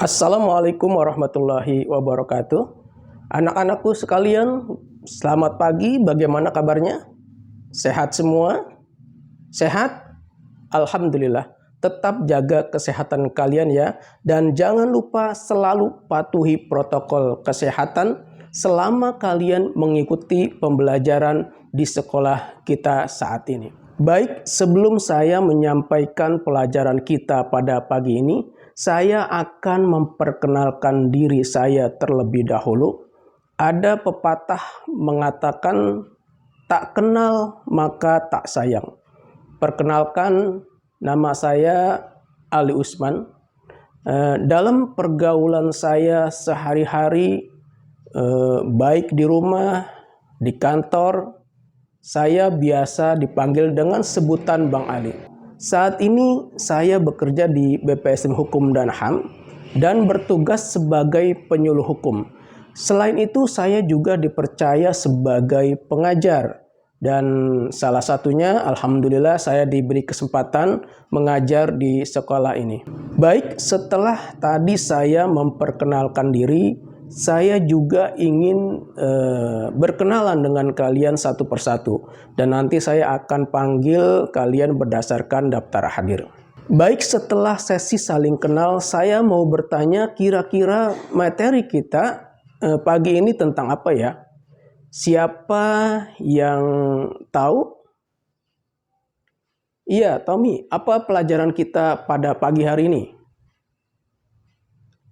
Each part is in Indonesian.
Assalamualaikum warahmatullahi wabarakatuh. Anak-anakku sekalian, selamat pagi. Bagaimana kabarnya? Sehat semua? Sehat? Alhamdulillah. Tetap jaga kesehatan kalian ya. Dan jangan lupa selalu patuhi protokol kesehatan selama kalian mengikuti pembelajaran di sekolah kita saat ini. Baik, sebelum saya menyampaikan pelajaran kita pada pagi ini, saya akan memperkenalkan diri saya terlebih dahulu. Ada pepatah mengatakan, tak kenal maka tak sayang. Perkenalkan, nama saya Ali Usman. Dalam pergaulan saya sehari-hari, baik di rumah, di kantor, saya biasa dipanggil dengan sebutan Bang Ali. Saat ini saya bekerja di BPSDM Hukum dan HAM dan bertugas sebagai penyuluh hukum. Selain itu saya juga dipercaya sebagai pengajar. Dan salah satunya alhamdulillah saya diberi kesempatan mengajar di sekolah ini. Baik, setelah tadi saya memperkenalkan diri, saya juga ingin berkenalan dengan kalian satu persatu. Dan nanti saya akan panggil kalian berdasarkan daftar hadir. Baik, setelah sesi saling kenal, saya mau bertanya kira-kira materi kita pagi ini tentang apa ya? Siapa yang tahu? Iya, Tommy, apa pelajaran kita pada pagi hari ini?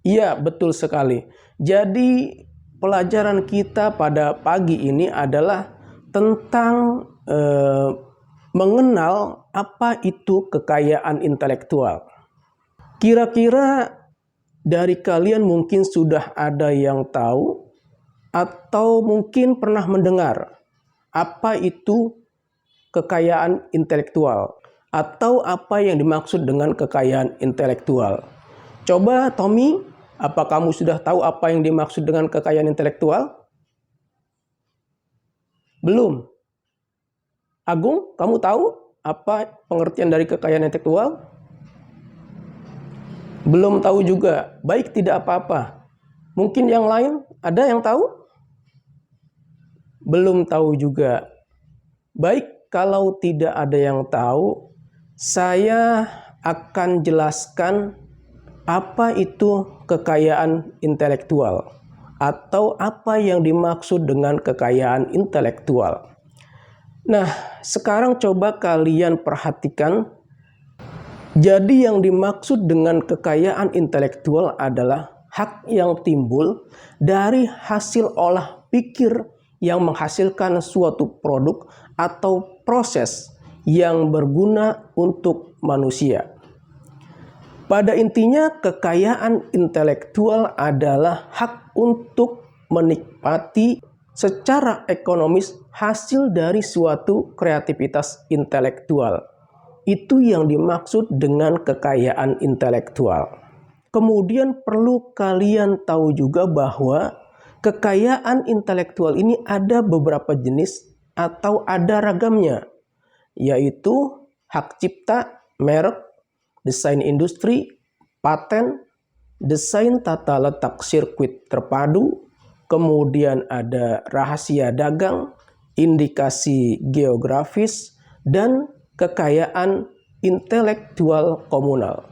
Iya, betul sekali. Jadi pelajaran kita pada pagi ini adalah tentang mengenal apa itu kekayaan intelektual. Kira-kira dari kalian mungkin sudah ada yang tahu atau mungkin pernah mendengar apa itu kekayaan intelektual atau apa yang dimaksud dengan kekayaan intelektual. Coba Tommy, apa kamu sudah tahu apa yang dimaksud dengan kekayaan intelektual? Belum. Agung, kamu tahu apa pengertian dari kekayaan intelektual? Belum tahu juga. Baik, tidak apa-apa. Mungkin yang lain ada yang tahu? Belum tahu juga. Baik, kalau tidak ada yang tahu, saya akan jelaskan apa itu kekayaan intelektual atau apa yang dimaksud dengan kekayaan intelektual. Nah, sekarang coba kalian perhatikan. Jadi yang dimaksud dengan kekayaan intelektual adalah hak yang timbul dari hasil olah pikir yang menghasilkan suatu produk atau proses yang berguna untuk manusia. Pada intinya, kekayaan intelektual adalah hak untuk menikmati secara ekonomis hasil dari suatu kreativitas intelektual. Itu yang dimaksud dengan kekayaan intelektual. Kemudian perlu kalian tahu juga bahwa kekayaan intelektual ini ada beberapa jenis atau ada ragamnya, yaitu hak cipta, merek, desain industri, paten, desain tata letak sirkuit terpadu, kemudian ada rahasia dagang, indikasi geografis, dan kekayaan intelektual komunal.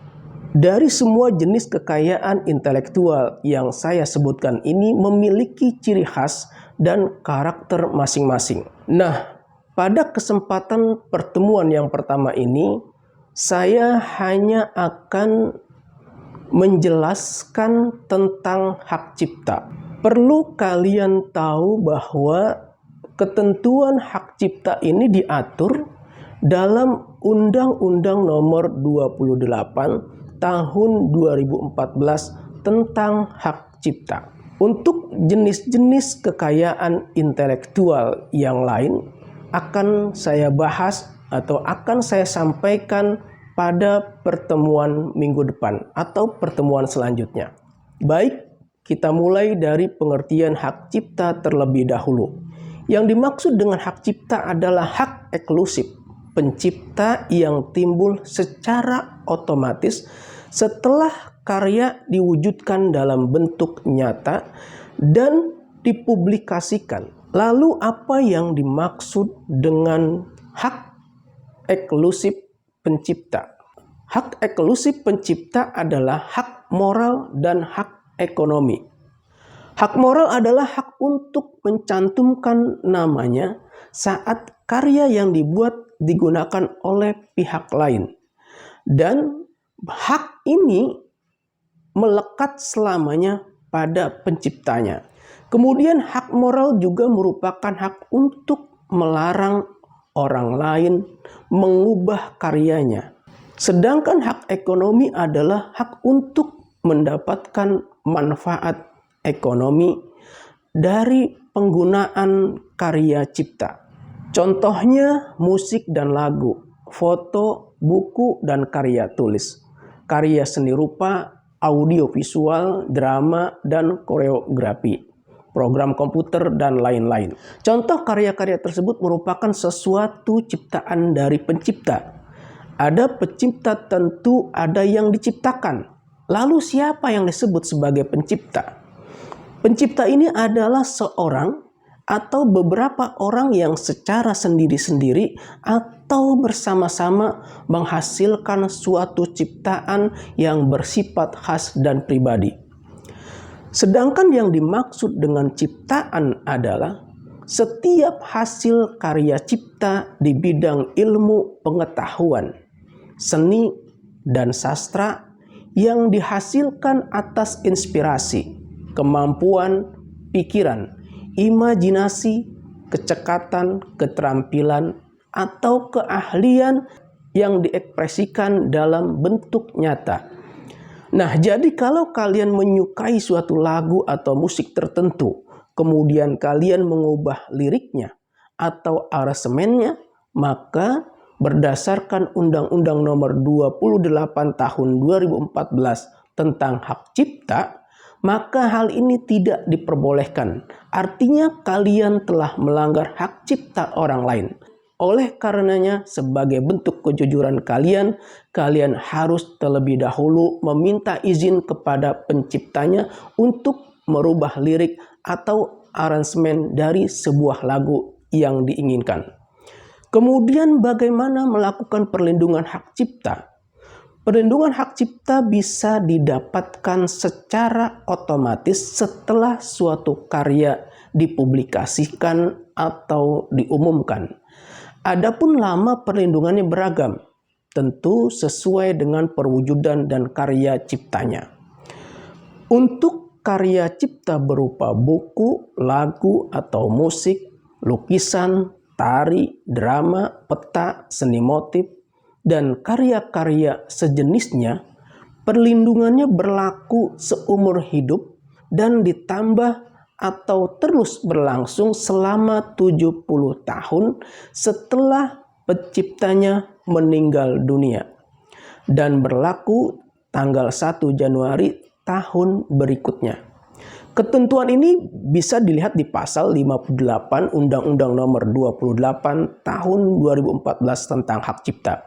Dari semua jenis kekayaan intelektual yang saya sebutkan ini memiliki ciri khas dan karakter masing-masing. Nah, pada kesempatan pertemuan yang pertama ini, saya hanya akan menjelaskan tentang hak cipta. Perlu kalian tahu bahwa ketentuan hak cipta ini diatur dalam Undang-Undang Nomor 28 Tahun 2014 tentang hak cipta. Untuk jenis-jenis kekayaan intelektual yang lain akan saya bahas atau akan saya sampaikan pada pertemuan minggu depan atau pertemuan selanjutnya. Baik, kita mulai dari pengertian hak cipta terlebih dahulu. Yang dimaksud dengan hak cipta adalah hak eksklusif pencipta yang timbul secara otomatis setelah karya diwujudkan dalam bentuk nyata dan dipublikasikan. Lalu apa yang dimaksud dengan hak eksklusif pencipta? Hak eksklusif pencipta adalah hak moral dan hak ekonomi. Hak moral adalah hak untuk mencantumkan namanya saat karya yang dibuat digunakan oleh pihak lain. Dan hak ini melekat selamanya pada penciptanya. Kemudian hak moral juga merupakan hak untuk melarang orang lain mengubah karyanya. Sedangkan hak ekonomi adalah hak untuk mendapatkan manfaat ekonomi dari penggunaan karya cipta. Contohnya musik dan lagu, foto, buku, dan karya tulis, karya seni rupa, audiovisual, drama, dan koreografi, program komputer, dan lain-lain. Contoh karya-karya tersebut merupakan sesuatu ciptaan dari pencipta. Ada pencipta tentu ada yang diciptakan. Lalu siapa yang disebut sebagai pencipta? Pencipta ini adalah seorang atau beberapa orang yang secara sendiri-sendiri atau bersama-sama menghasilkan suatu ciptaan yang bersifat khas dan pribadi. Sedangkan yang dimaksud dengan ciptaan adalah setiap hasil karya cipta di bidang ilmu pengetahuan, seni, dan sastra yang dihasilkan atas inspirasi, kemampuan, pikiran, imajinasi, kecekatan, keterampilan, atau keahlian yang diekspresikan dalam bentuk nyata. Nah, jadi kalau kalian menyukai suatu lagu atau musik tertentu, kemudian kalian mengubah liriknya atau aransemennya, maka berdasarkan Undang-Undang Nomor 28 Tahun 2014 tentang hak cipta, maka hal ini tidak diperbolehkan. Artinya kalian telah melanggar hak cipta orang lain. Oleh karenanya, sebagai bentuk kejujuran kalian harus terlebih dahulu meminta izin kepada penciptanya untuk merubah lirik atau aransemen dari sebuah lagu yang diinginkan. Kemudian bagaimana melakukan perlindungan hak cipta? Perlindungan hak cipta bisa didapatkan secara otomatis setelah suatu karya dipublikasikan atau diumumkan. Adapun lama perlindungannya beragam, tentu sesuai dengan perwujudan dan karya ciptanya. Untuk karya cipta berupa buku, lagu, atau musik, lukisan, tari, drama, peta, seni motif, dan karya-karya sejenisnya, perlindungannya berlaku seumur hidup dan ditambah atau terus berlangsung selama 70 tahun setelah penciptanya meninggal dunia dan berlaku tanggal 1 Januari tahun berikutnya. Ketentuan ini bisa dilihat di pasal 58 Undang-Undang Nomor 28 Tahun 2014 tentang hak cipta.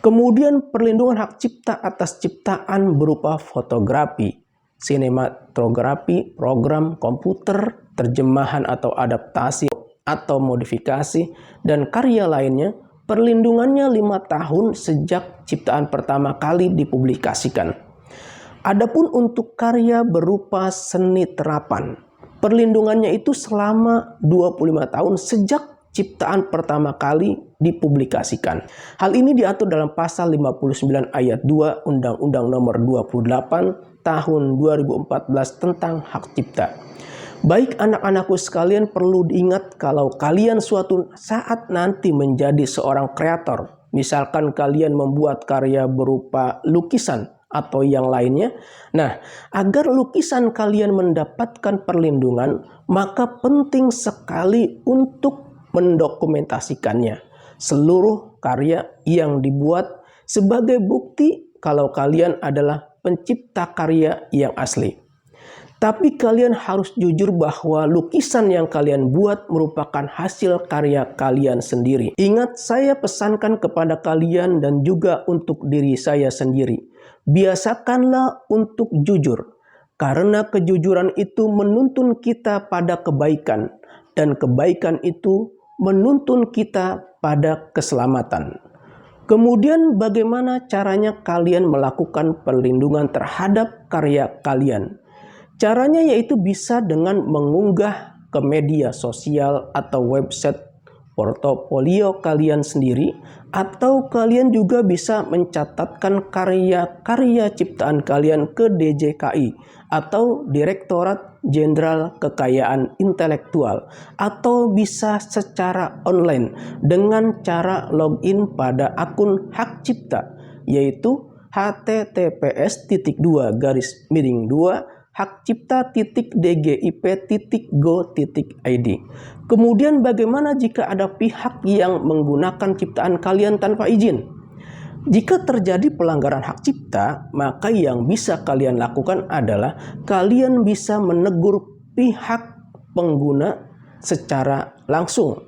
Kemudian perlindungan hak cipta atas ciptaan berupa fotografi, sinematografi, program komputer, terjemahan atau adaptasi atau modifikasi, dan karya lainnya, perlindungannya 5 tahun sejak ciptaan pertama kali dipublikasikan. Adapun untuk karya berupa seni terapan, perlindungannya itu selama 25 tahun sejak ciptaan pertama kali dipublikasikan. Hal ini diatur dalam pasal 59 ayat 2 Undang-Undang Nomor 28 Tahun 2014 tentang hak cipta. Baik anak-anakku sekalian, perlu diingat kalau kalian suatu saat nanti menjadi seorang kreator, misalkan kalian membuat karya berupa lukisan atau yang lainnya. Nah, agar lukisan kalian mendapatkan perlindungan, maka penting sekali untuk mendokumentasikannya, seluruh karya yang dibuat, sebagai bukti kalau kalian adalah pencipta karya yang asli. Tapi kalian harus jujur bahwa lukisan yang kalian buat merupakan hasil karya kalian sendiri. Ingat, saya pesankan kepada kalian dan juga untuk diri saya sendiri Biasakanlah untuk jujur, karena kejujuran itu menuntun kita pada kebaikan, dan kebaikan itu menuntun kita pada keselamatan. Kemudian bagaimana caranya kalian melakukan perlindungan terhadap karya kalian? Caranya yaitu bisa dengan mengunggah ke media sosial atau website portofolio kalian sendiri, atau kalian juga bisa mencatatkan karya-karya ciptaan kalian ke DJKI atau Direktorat Jenderal Kekayaan Intelektual, atau bisa secara online dengan cara login pada akun hak cipta, yaitu https://hakcipta.dgip.go.id. Kemudian bagaimana jika ada pihak yang menggunakan ciptaan kalian tanpa izin? Jika terjadi pelanggaran hak cipta, maka yang bisa kalian lakukan adalah kalian bisa menegur pihak pengguna secara langsung,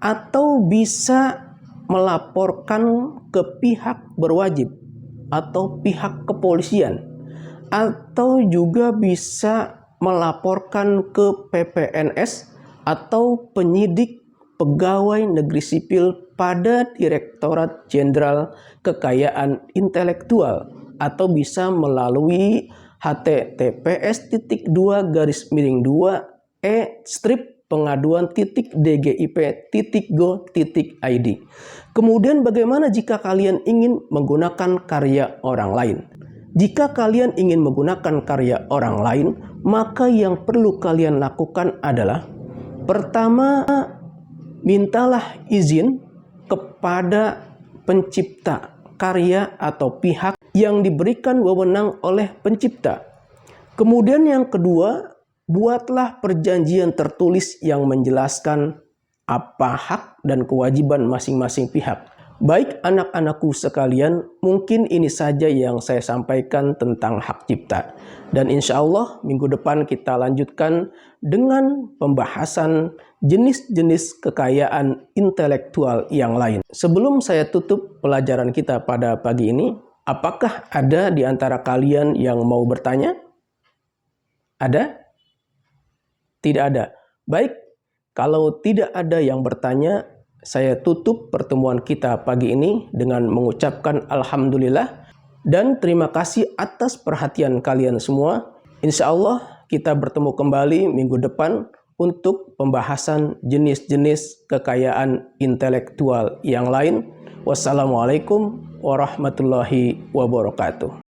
atau bisa melaporkan ke pihak berwajib atau pihak kepolisian, atau juga bisa melaporkan ke PPNS atau penyidik pegawai negeri sipil pada Direktorat Jenderal Kekayaan Intelektual, atau bisa melalui https://e-pengaduan.dgip.go.id. Kemudian bagaimana jika kalian ingin menggunakan karya orang lain? Jika kalian ingin menggunakan karya orang lain, maka yang perlu kalian lakukan adalah: pertama, mintalah izin kepada pencipta karya atau pihak yang diberikan wewenang oleh pencipta. Kemudian yang kedua, buatlah perjanjian tertulis yang menjelaskan apa hak dan kewajiban masing-masing pihak. Baik anak-anakku sekalian, mungkin ini saja yang saya sampaikan tentang hak cipta. Dan insya Allah minggu depan kita lanjutkan dengan pembahasan jenis-jenis kekayaan intelektual yang lain. Sebelum saya tutup pelajaran kita pada pagi ini, apakah ada di antara kalian yang mau bertanya? Ada? Tidak ada. Baik, kalau tidak ada yang bertanya, saya tutup pertemuan kita pagi ini dengan mengucapkan alhamdulillah dan terima kasih atas perhatian kalian semua. Insya Allah kita bertemu kembali minggu depan untuk pembahasan jenis-jenis kekayaan intelektual yang lain. Wassalamualaikum warahmatullahi wabarakatuh.